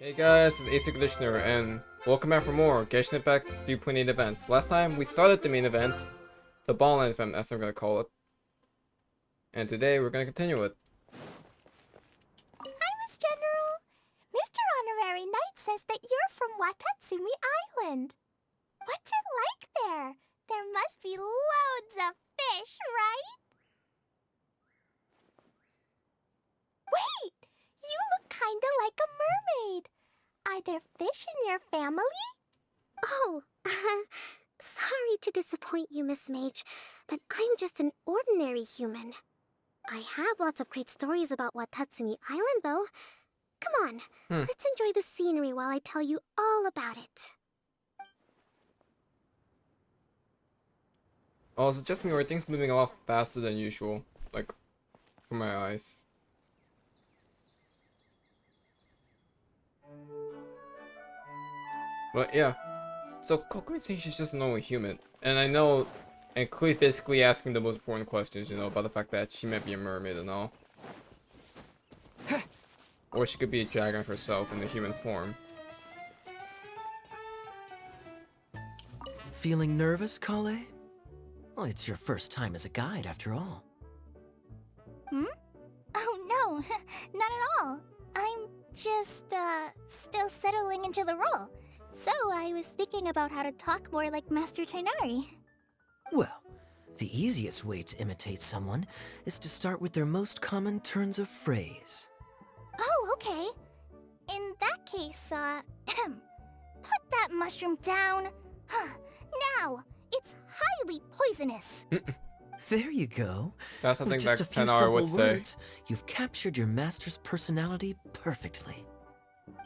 Hey guys, this is ACairconditioner, and welcome back for more Genshin Impact 3.8 events. Last time we started the main event, the Bottleland event as I'm gonna call it. And today we're gonna continue it. Hi, Miss General. Mr. Honorary Knight says that you're from Watatsumi Island. What's it like there? There must be loads of fish, right? Wait! You look kinda like a mermaid. Are there fish in your family? Oh, sorry to disappoint you, Miss Mage, but I'm just an ordinary human. I have lots of great stories about Watatsumi Island, though. Come on, let's enjoy the scenery while I tell you all about it. Oh, is it just me or are things moving a lot faster than usual? Like, for my eyes. But yeah, so Kokumi thinks she's just a normal human, and I know, and Klee's basically asking the most important questions, you know, about the fact that she might be a mermaid and all. Or she could be a dragon herself in the human form. Feeling nervous, Kale? Well, it's your first time as a guide, after all. Oh no, not at all. I'm just, still settling into the role. So I was thinking about how to talk more like Master Tainari. Well, the easiest way to imitate someone is to start with their most common turns of phrase. Oh, okay. In that case, put that mushroom down. Now, it's highly poisonous. There you go. That's something With just that a few Tainari would simple say. words, you've captured your master's personality perfectly.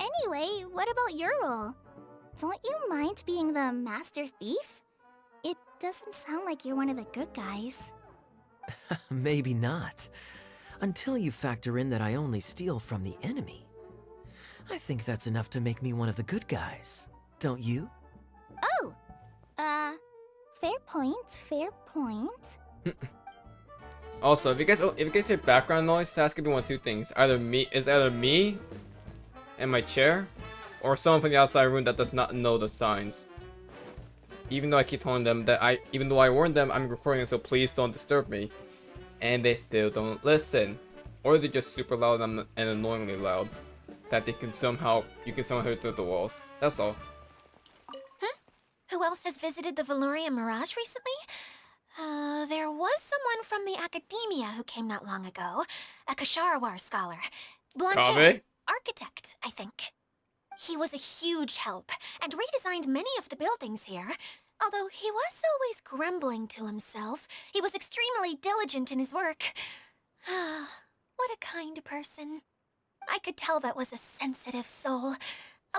Anyway, what about your role? Don't you mind being the master thief? It doesn't sound like you're one of the good guys. Maybe not. Until you factor in that I only steal from the enemy. I think that's enough to make me one of the good guys. Don't you? Oh! Fair point, fair point. Also, if you guys hear background noise, that's gonna be one of two things. Either me and my chair, or someone from the outside room that does not know the signs. Even though I keep telling them that even though I warned them, I'm recording, so please don't disturb me, and they still don't listen, or they're just super loud and annoyingly loud, that you can somehow hear through the walls. That's all. Who else has visited the Veloria Mirage recently? There was someone from the academia who came not long ago. A Kasharawar scholar. Blonde hair. Kave? Architect, I think. He was a huge help, and redesigned many of the buildings here. Although he was always grumbling to himself, he was extremely diligent in his work. What a kind person. I could tell that was a sensitive soul.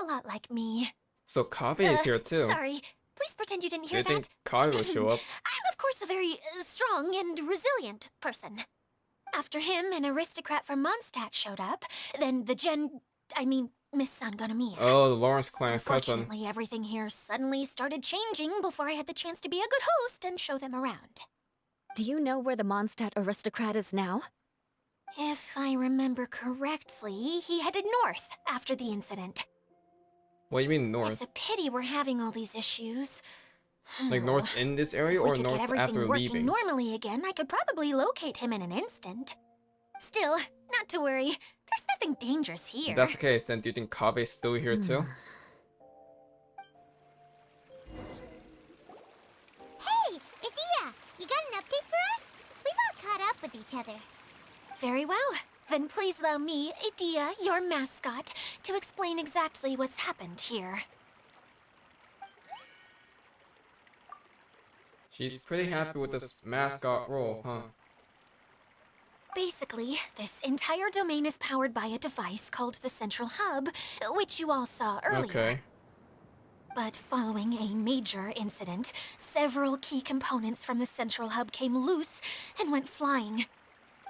A lot like me. So Kave is here too. Sorry. Please pretend you didn't Do hear you that. think Kave will show up? I'm, of course, a very strong and resilient person. After him, an aristocrat from Mondstadt showed up. Then Miss Sangonomiya. Oh, the Lawrence clan cousin. Unfortunately, everything here suddenly started changing before I had the chance to be a good host and show them around. Do you know where the Mondstadt aristocrat is now? If I remember correctly, he headed north after the incident. What do you mean north? It's a pity we're having all these issues. Like north in this area, If we or could get north everything after working leaving? normally again, I could probably locate him in an instant. Still, not to worry. There's nothing dangerous here. If that's the case, then do you think Kave's still here too? Hey, Idyia! You got an update for us? We've all caught up with each other. Very well. Then please allow me, Idyia, your mascot, to explain exactly what's happened here. She's pretty happy with this mascot role, huh? Basically, this entire domain is powered by a device called the Central Hub, which you all saw earlier. Okay. But following a major incident, several key components from the Central Hub came loose and went flying.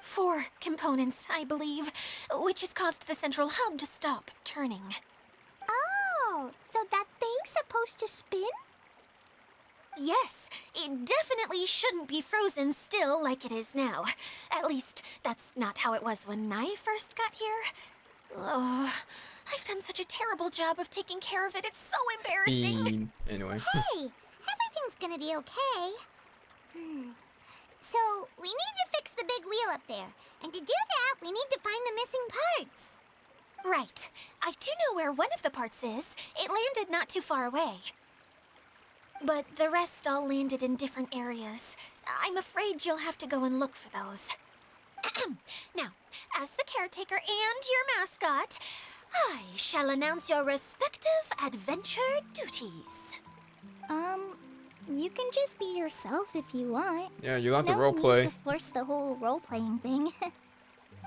4 components, I believe, which has caused the Central Hub to stop turning. Oh, so that thing's supposed to spin? Yes, it definitely shouldn't be frozen still like it is now. At least, that's not how it was when I first got here. Oh, I've done such a terrible job of taking care of it. It's so embarrassing. Speed. Anyway. Hey, everything's gonna be okay. So, we need to fix the big wheel up there. And to do that, we need to find the missing parts. Right. I do know where one of the parts is. It landed not too far away. But the rest all landed in different areas. I'm afraid you'll have to go and look for those. Now, as the caretaker and your mascot, I shall announce your respective adventure duties. You can just be yourself if you want. Yeah, you don't have to No roleplay. need to force the whole role-playing thing.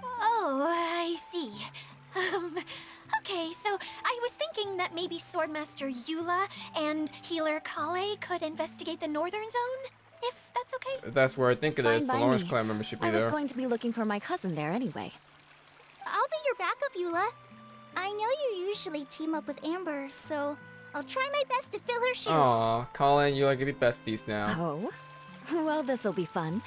Oh, I see. Okay, so I was thinking that maybe Swordmaster Eula and Healer Kale could investigate the Northern Zone, if that's okay. That's where I think it Fine is. The by Lawrence me. clan member should be I was there. going to be looking for my cousin there anyway. I'll be your backup, Eula. I know you usually team up with Amber, so I'll try my best to fill her shoes. Aw, Colin, you like to be besties now. Oh? Well, this'll be fun.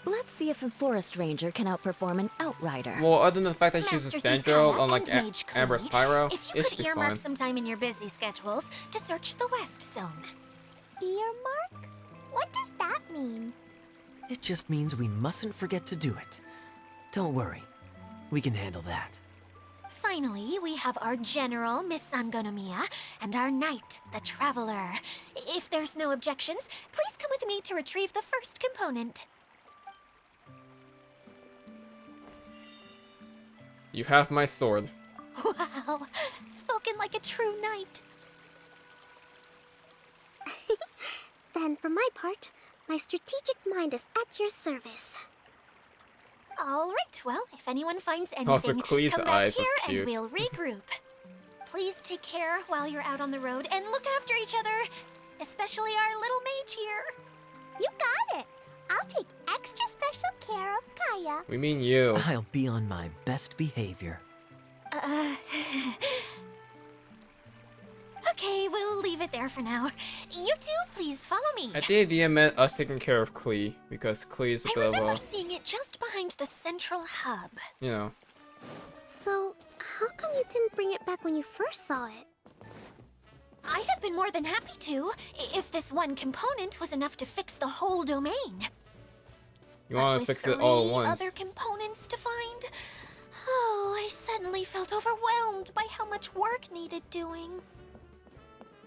Let's see if a forest ranger can outperform an outrider. Well, other than the fact that she's a Master Spandrel, Thikaya unlike and Mage Clee, Amber's Pyro, if you it should could be earmark fun. some time in your busy schedules to search the West Zone. Earmark? What does that mean? It just means we mustn't forget to do it. Don't worry. We can handle that. Finally, we have our General, Miss Sangonomiya, and our Knight, the Traveler. If there's no objections, please come with me to retrieve the first component. You have my sword. Wow, spoken like a true knight. Then, for my part, my strategic mind is at your service. All right, well, if anyone finds Also, anything, Klee's come back eyes here was cute. and we'll regroup. Please take care while you're out on the road and look after each other, especially our little mage here. You got it. I'll take extra special care of Kaya. We mean you. I'll be on my best behavior. Okay, we'll leave it there for now. You two, please follow me. At the idea meant us taking care of Klee, because Klee is a I bit of remember a, seeing it just behind the central hub. you know. So, how come you didn't bring it back when you first saw it? I'd have been more than happy to, if this one component was enough to fix the whole domain. You want to With fix it all at 3 once. other components to find? Oh, I suddenly felt overwhelmed by how much work needed doing.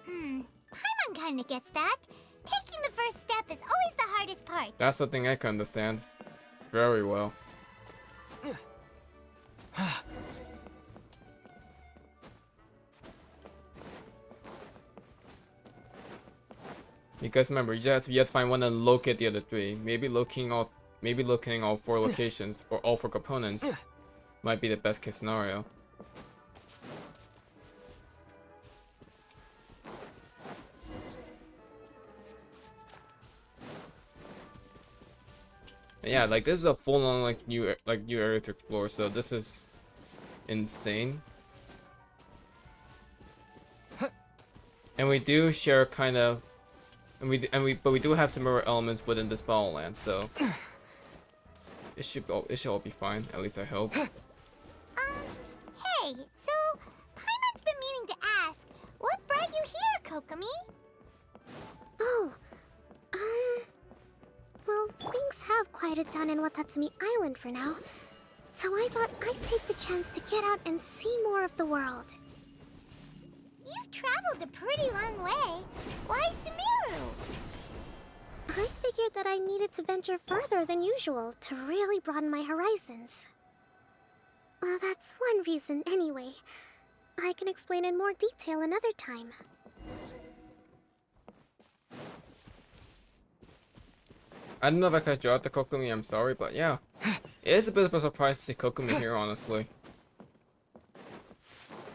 Paimon kinda gets that. Taking the first step is always the hardest part. That's the thing I can understand. Very well. Because remember, you have to find one and locate the other 3. Maybe locating all 4 locations or all 4 components might be the best case scenario. And yeah, like this is a full-on new area to explore, so this is insane. And we do share kind of, but we do have similar elements within this Bottleland, so it should all be fine. At least I hope. Hey, so Paimon's been meaning to ask, what brought you here, Kokomi? Oh, well, things have quieted down in Watatsumi Island for now. So I thought I'd take the chance to get out and see more of the world. You've traveled a pretty long way. Why Sumeru? I figured that I needed to venture further than usual to really broaden my horizons. Well, that's one reason anyway. I can explain in more detail another time. I don't know if I cut you out to Kokomi, I'm sorry, but yeah. It is a bit of a surprise to see Kokomi here, honestly.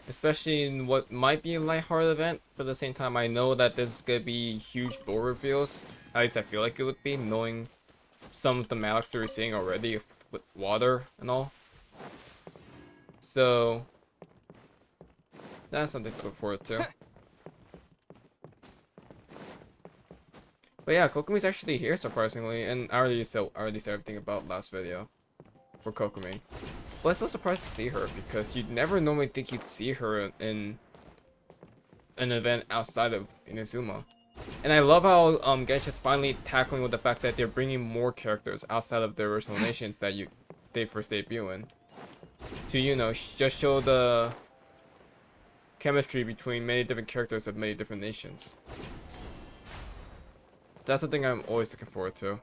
Especially in what might be a lighthearted event, but at the same time I know that there's gonna be huge lore reveals. At least I feel like it would be, knowing some thematics that we're seeing already with water and all. So that's something to look forward to. But yeah, Kokomi's actually here surprisingly, and I already said everything about last video for Kokomi. But still surprised to see her because you'd never normally think you'd see her in an event outside of Inazuma. And I love how Genshin's finally tackling with the fact that they're bringing more characters outside of the original nations that they first debut in. To, you know, just show the chemistry between many different characters of many different nations. That's something I'm always looking forward to.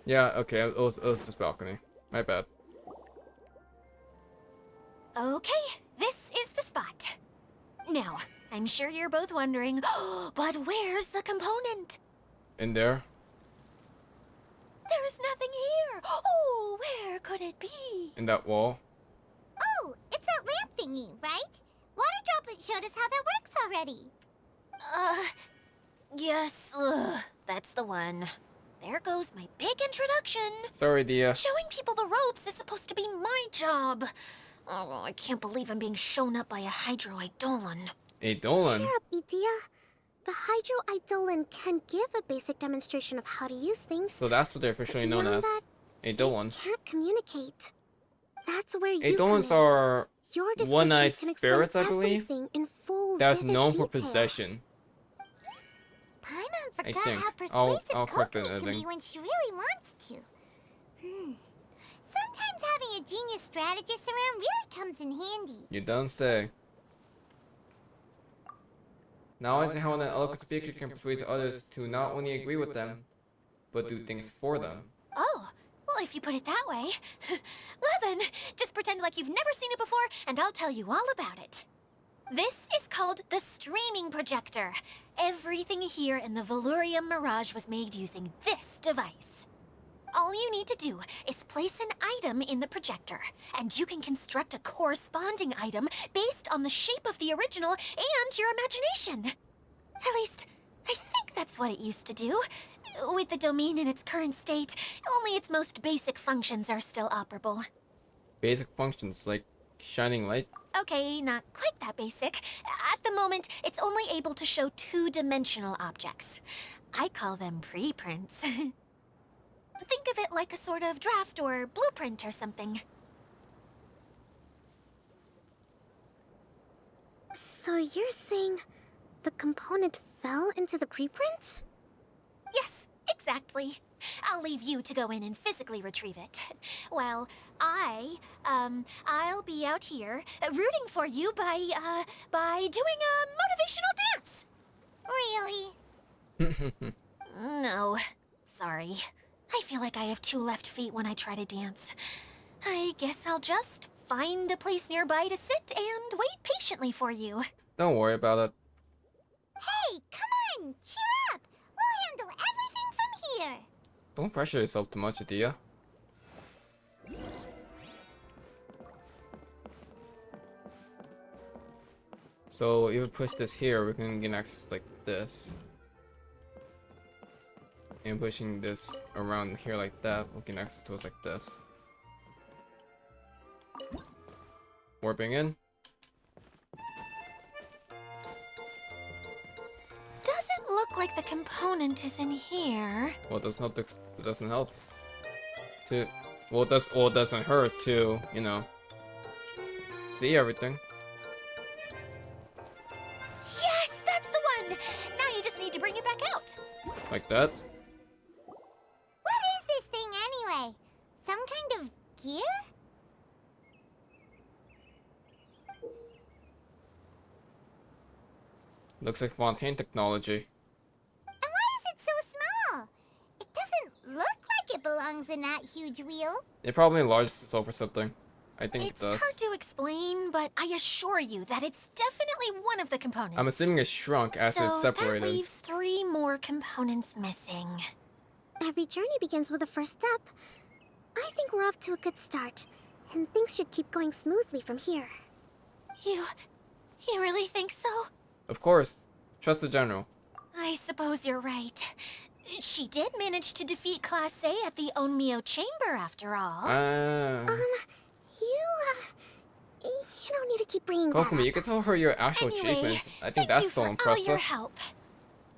Yeah, okay, it was this balcony. My bad. Okay, this is the spot. Now, I'm sure you're both wondering, but where's the component? In there? There's nothing here. Oh, where could it be? In that wall? Oh, it's that lamp thingy, right? Water Droplet showed us how that works already. Yes, that's the one. There goes my big introduction. Sorry, Idyia. Showing people the ropes is supposed to be my job. Oh, I can't believe I'm being shown up by a Hydro Eidolon. Eidolon? Cheer up, Idyia. The Hydro Eidolon can give a basic demonstration of how to use things. So that's what they're officially known Beyond as. that, Eidolons. They can't communicate. That's where you Eidolons come in. are Your description one-eyed can explain spirits, I believe, everything in full, that's vivid known for detail. possession. Paimon I forgot think. how persuasive I'll correct the Kokomi can editing. be when she really wants to. Sometimes having a genius strategist around really comes in handy. You don't say. Now I see how an eloquent speaker can persuade others to not only agree with them, but do things for them. Oh, well, if you put it that way. Well then, just pretend like you've never seen it before, and I'll tell you all about it. This is called the streaming projector. Everything here in the Valurium Mirage was made using this device. All you need to do is place an item in the projector, and you can construct a corresponding item based on the shape of the original and your imagination. At least, I think that's what it used to do. With the domain in its current state, only its most basic functions are still operable. Basic functions like shining light. Okay, not quite that basic. At the moment, it's only able to show two-dimensional objects. I call them preprints. Think of it like a sort of draft or blueprint or something. So you're saying the component fell into the preprints? Yes, exactly. I'll leave you to go in and physically retrieve it. Well, I'll be out here rooting for you by doing a motivational dance. Really? No, sorry. I feel like I have two left feet when I try to dance. I guess I'll just find a place nearby to sit and wait patiently for you. Don't worry about it. Hey, come on! Cheer up! We'll handle everything from here! Don't pressure yourself too much, Idyia. So if we push this here, we can gain access like this. And pushing this around here like that, we can access to us like this. Warping in. Doesn't look like the component is in here. Well, it doesn't help. Well, it doesn't hurt to, you know, see everything. Yes, that's the one! Now you just need to bring it back out. Like that. What is this thing anyway? Some kind of gear? Looks like Fontaine technology. And why is it so small? It doesn't look like it belongs in that huge wheel. It probably enlarged itself or something. I think It's it does. hard to explain, but I assure you that it's definitely one of the components. I'm assuming it shrunk as so it's separated. that leaves 3 more components missing. Every journey begins with a first step. I think we're off to a good start, and things should keep going smoothly from here. You really think so? Of course. Trust the general. I suppose you're right. She did manage to defeat Class A at the Onmyo Chamber, after all. You don't need to keep bringing that Kokomi, up. you can tell her your actual Anyway, achievements. I think thank that's you still for impressive. all your help.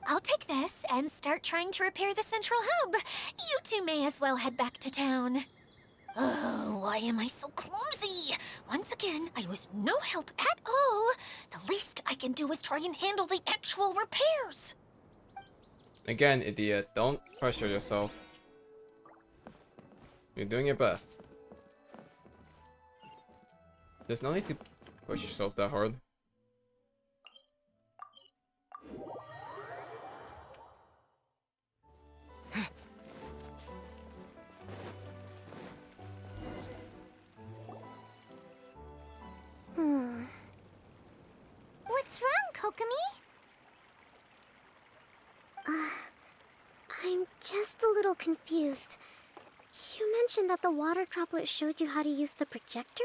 I'll take this and start trying to repair the central hub. You two may as well head back to town. Oh, why am I so clumsy? Once again, I was no help at all. The least I can do is try and handle the actual repairs. Again, idiot, don't pressure yourself. You're doing your best. There's no need to push yourself that hard. What's wrong, Kokomi? I'm just a little confused. You mentioned that the water droplet showed you how to use the projector?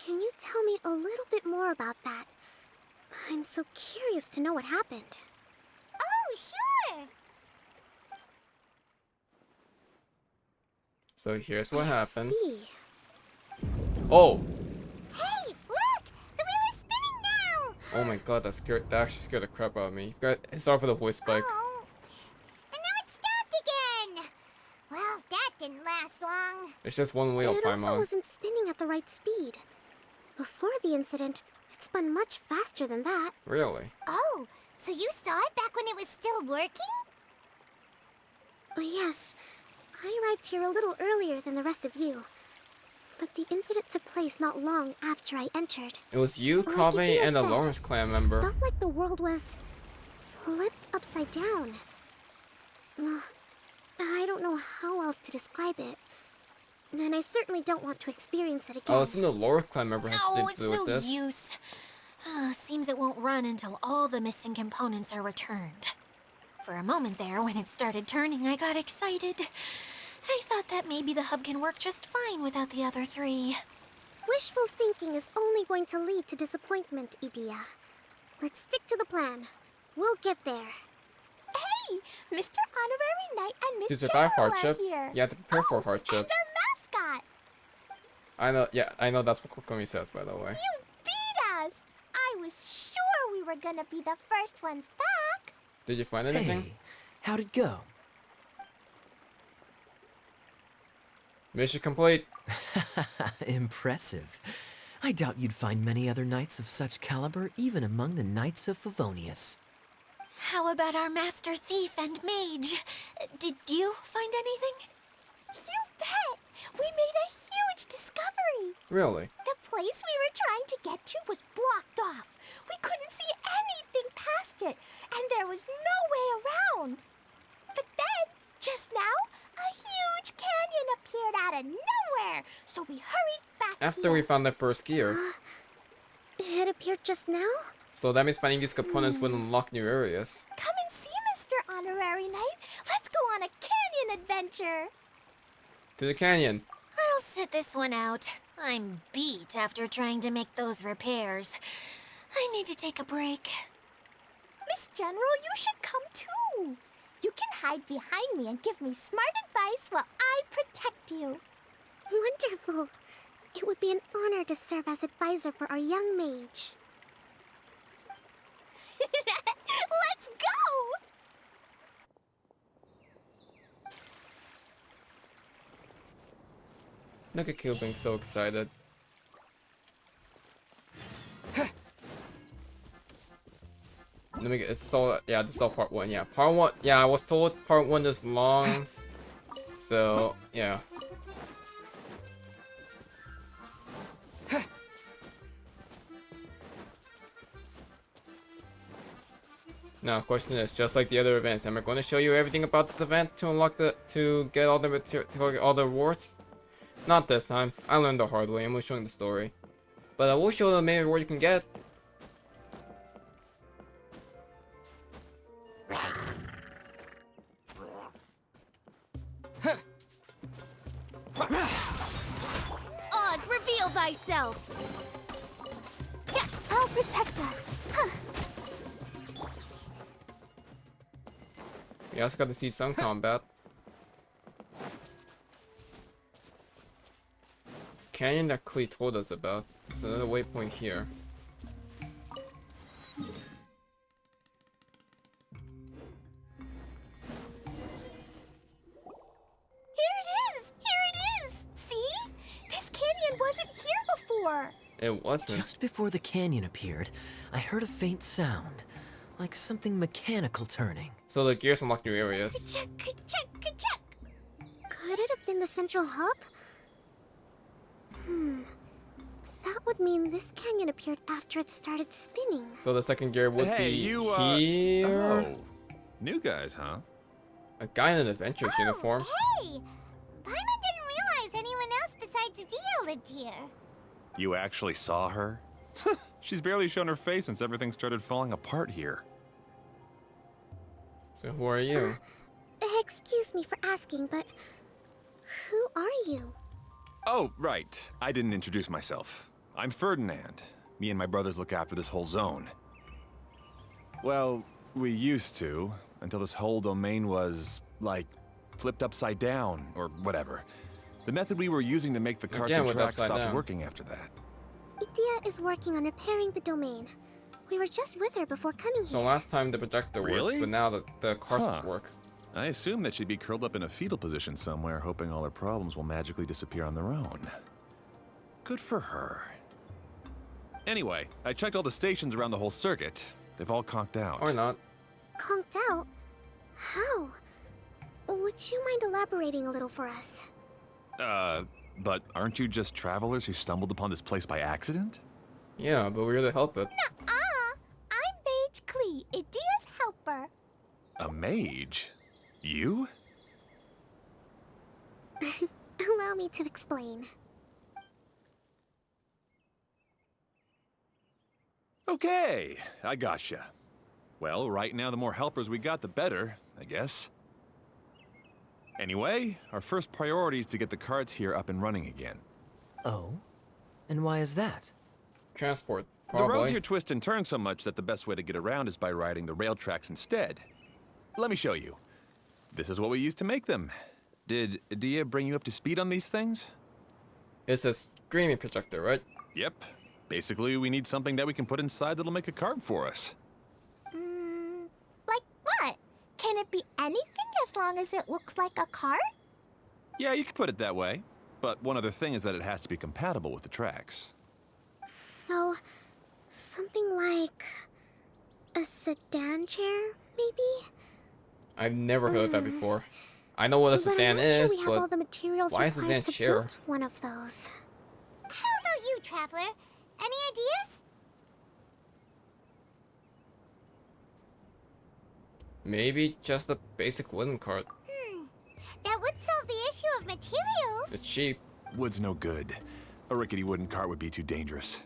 Can you tell me a little bit more about that? I'm so curious to know what happened. Oh, sure. So here's what happened. See. Oh! Hey, look! The wheel is spinning now! Oh my god, that actually scared the crap out of me. Sorry for the voice spike. Oh. And now it stopped again! Well, that didn't last long. It's just one wheel, It also Paimon. wasn't spinning at the right speed. Before the incident, it spun much faster than that. Really? Oh, so you saw it back when it was still working? Oh, yes. I arrived here a little earlier than the rest of you. But the incident took place not long after I entered. It was you, Like Kave, Idyia and a said, Lawrence clan member. Felt like the world was flipped upside down. I don't know how else to describe it. And I certainly don't want to experience it again. Oh, it's in the Lawrence clan member has No, to it's do with no this. use. Seems it won't run until all the missing components are returned. For a moment there, when it started turning, I got excited. I thought that maybe the hub can work just fine without the other three. Wishful thinking is only going to lead to disappointment, Idyia. Let's stick to the plan. We'll get there. Hey, Mr. Honorary Knight and Miss To survive General hardship, are here. you have to prepare for And hardship. their mascot. I know, yeah, I know that's what Kokomi says, by the way. You beat us. I was sure we were gonna be the first ones back. Did you find anything? Hey, how'd it go? Mission complete. Impressive. I doubt you'd find many other knights of such caliber even among the Knights of Favonius. How about our master thief and mage? Did you find anything? You bet. We made a huge discovery. Really? The place we were trying to get to was blocked off. We couldn't see anything past it, and there was no way around. But then, just now, a huge canyon appeared out of nowhere, so we hurried back After here. we found the first gear. It appeared just now? So that means finding these components would unlock new areas. Come and see, Mr. Honorary Knight. Let's go on a canyon adventure. To the canyon. I'll sit this one out. I'm beat after trying to make those repairs. I need to take a break. Miss General, you should come too. You can hide behind me and give me smart advice while I protect you. Wonderful. It would be an honor to serve as advisor for our young mage. Let's go! Look at Q being so excited. Let me get this is all yeah, this is all part one. Yeah. Part one yeah, I was told part one is long. So yeah. Now, question is, just like the other events, am I going to show you everything about this event to unlock to get all the material, to get all the rewards? Not this time. I learned the hard way. I'm only showing the story, but I will show the main reward you can get. Oz, reveal thyself. I'll protect us. We also got to see some combat. Canyon that Klee told us about. It's another waypoint here. before. It wasn't. Just before the canyon appeared, I heard a faint sound, like something mechanical turning. So the gears unlock new areas. Check, check, check. Could it have been the central hub? That would mean this canyon appeared after it started spinning. So the second gear would Hey, be you, here. Oh, new guys, huh? A guy in an adventurer's uniform. Hey! Paimon didn't realize anyone else besides Idyia lived here. You actually saw her? She's barely shown her face since everything started falling apart here. So who are you? Excuse me for asking, but who are you? Oh, right. I didn't introduce myself. I'm Ferdinand. Me and my brothers look after this whole zone. Well, we used to, until this whole domain was, like, flipped upside down, or whatever. The method we were using to make the carts Again and with tracks upside stopped down. working after that. Idyia is working on repairing the domain. We were just with her before coming So here. last time the projector Really? worked, but now the cars Huh. work. I assume that she'd be curled up in a fetal position somewhere, hoping all her problems will magically disappear on their own. Good for her. Anyway, I checked all the stations around the whole circuit. They've all conked out. Or not. Conked out? How? Would you mind elaborating a little for us? But aren't you just travelers who stumbled upon this place by accident? Yeah, but we're here to help it. I'm Mage Klee, Idyia's helper. A mage? You? Allow me to explain. Okay, I gotcha. Well, right now the more helpers we got, the better, I guess. Anyway, our first priority is to get the carts here up and running again. Oh? And why is that? Transport, The roads probably. here twist and turn so much that the best way to get around is by riding the rail tracks instead. Let me show you. This is what we used to make them. Did Idyia bring you up to speed on these things? It's a streaming projector, right? Yep. Basically, we need something that we can put inside that'll make a cart for us. Like what? Can it be anything as long as it looks like a cart? Yeah, you could put it that way. But one other thing is that it has to be compatible with the tracks. So, something like a sedan chair, maybe? I've never heard of that before. I know what a But sedan I'm not sure is, we have all but the materials why is a required sedan to chair? build one of those. How about you, traveler? Any ideas? maybe just a basic wooden cart. That would solve the issue of materials. It's cheap. Wood's no good. A rickety wooden cart would be too dangerous.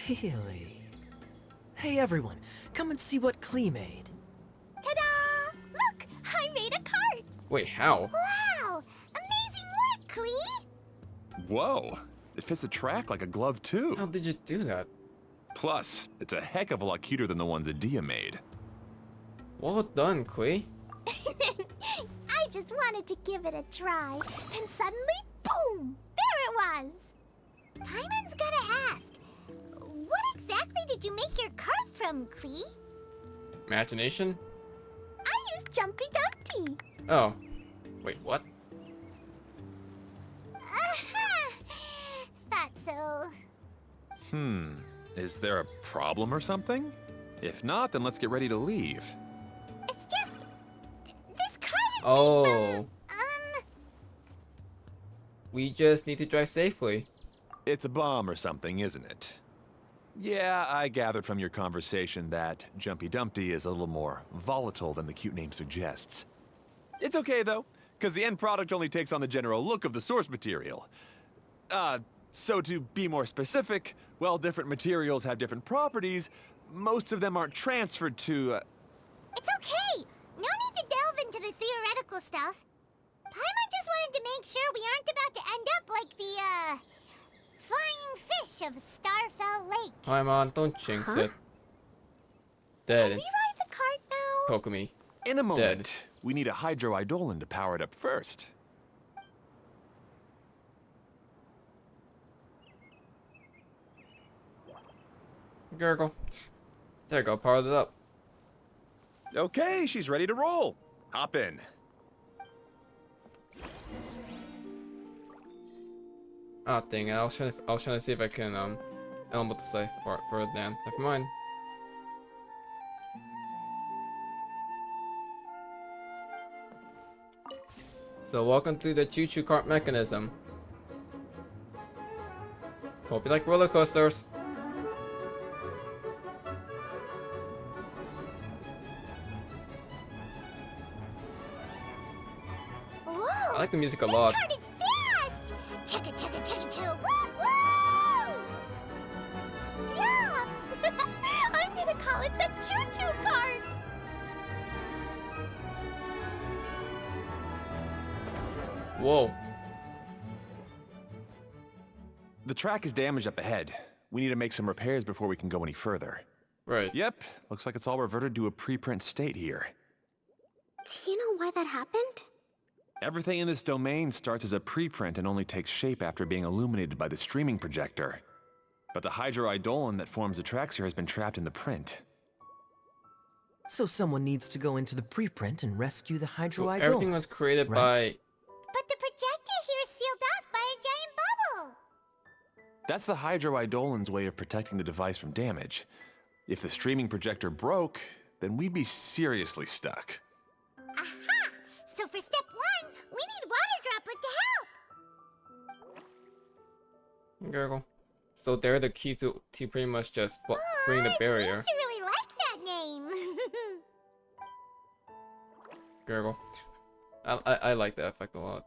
Really? Hey everyone, come and see what Klee made. Ta-da! Look, I made a cart. Wait, how? Wow! Amazing work, Klee! Whoa! It fits the track like a glove, too. How did you do that? Plus, it's a heck of a lot cuter than the ones Idyia made. Well done, Klee. I just wanted to give it a try. Then suddenly, boom! There it was! Paimon's gotta ask, what exactly did you make your cart from, Klee? Imagination? I used Jumpy Dumpty. Oh. Wait, what? Thought so. Is there a problem or something? If not, then let's get ready to leave. It's just... This cart is Oh. made We just need to drive safely. It's a bomb or something, isn't it? Yeah, I gathered from your conversation that Jumpy Dumpty is a little more volatile than the cute name suggests. It's okay, though, because the end product only takes on the general look of the source material. So to be more specific, while different materials have different properties, most of them aren't transferred to, It's okay. No need to delve into the theoretical stuff. Paimon just wanted to make sure we aren't about to end up like the, flying fish of Starfell Lake. Paimon, don't jinx Huh? it. Dead. Can we ride the cart now? Kokomi. in a moment, Dead. we need a hydroidolin to power it up first. Gurgle. There you go, powered it up. Okay, she's ready to roll. Hop in. Ah, dang it. I was trying to see if I can element the site for it then. Never mind. So welcome to the Choo Choo Kart mechanism. Hope you like roller coasters. Whoa! I like the music a This lot. cart is fast! Chugga chugga chugga choo! Woo woo! Yeah! I'm gonna call it the Choo Choo Kart! Whoa. The track is damaged up ahead. We need to make some repairs before we can go any further. Right. Yep, looks like it's all reverted to a preprint state here. Do you know why that happened? Everything in this domain starts as a preprint and only takes shape after being illuminated by the streaming projector. But the hydroidolin that forms the tracks here has been trapped in the print. So someone needs to go into the preprint and rescue the So hydroidol. everything was created Right. But the projector here is sealed off by a giant bubble! That's the hydroidolin's way of protecting the device from damage. If the streaming projector broke, then we'd be seriously stuck. Aha! So for step 1, we need water droplet to help! Gurgle. So they're the key to pretty much just freeing the barrier. I really like that name! Gurgle. I like that effect a lot.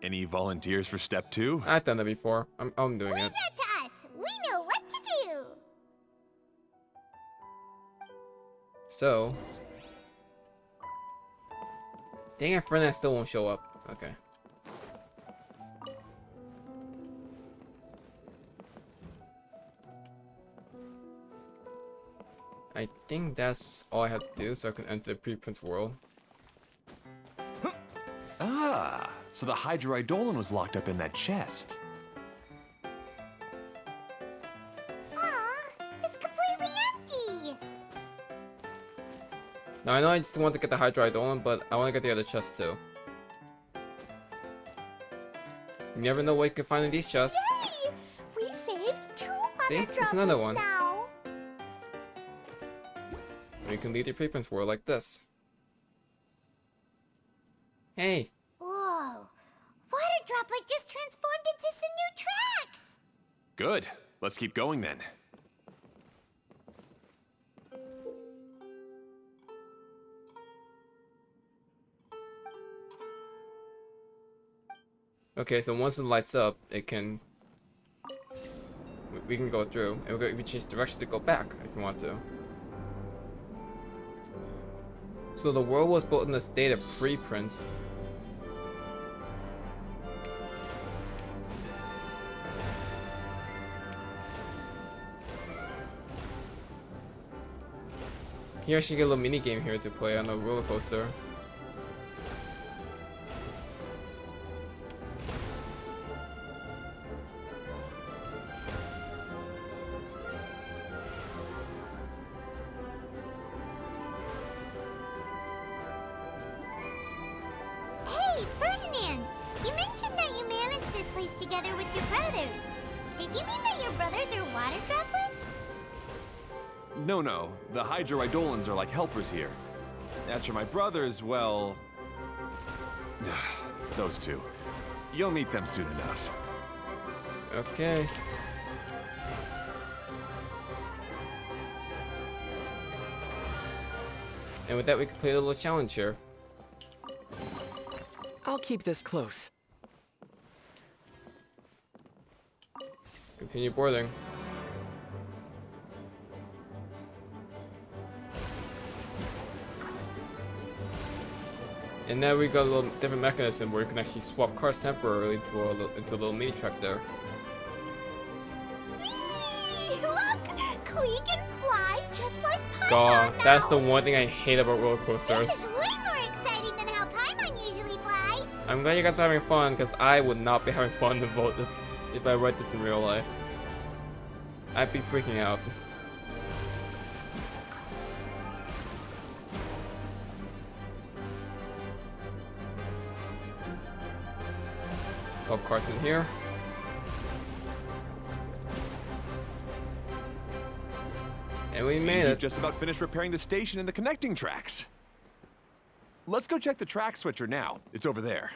Any volunteers for step 2? I've done it before. I'm doing Leave it. that to us! We know what to do! So. Dang it, Fernand still won't show up. Okay. I think that's all I have to do so I can enter the preprint world. Ah, so the hydroidolin was locked up in that chest. Aw, it's completely empty! Now I know I just want to get the hydroidolin, but I want to get the other chest too. You never know what you can find in these chests. Yay! We saved 2 water See? droplets It's another one. now! Or you can leave the preprint world like this. Hey! Whoa! Water droplet just transformed into some new tracks! Good. Let's keep going then. Okay, so once it lights up, it can... We can go through. And we can change direction to go back if you want to. So the world was built in a state of preprints. You actually get a little mini game here to play on a roller coaster. Hey, Ferdinand! You mentioned that you managed this place together with your brothers. Did you mean that your brothers are water droplets? No. The hydroidolins are like helpers here. As for my brothers, well... those two. You'll meet them soon enough. Okay. And with that, we can play a little challenge here. I'll keep this close. Continue boarding. And now we got a little different mechanism where you can actually swap cars temporarily into a little mini track there. Whee! Look! Clee can fly just like Paimon God, now. that's the one thing I hate about roller This coasters. is way more exciting than how Paimon usually flies. I'm glad you guys are having fun, because I would not be having fun if I read this in real life. I'd be freaking out. Swap carts in here. And we See, made we've it. just about finished repairing the station and the connecting tracks. Let's go check the track switcher now. It's over there.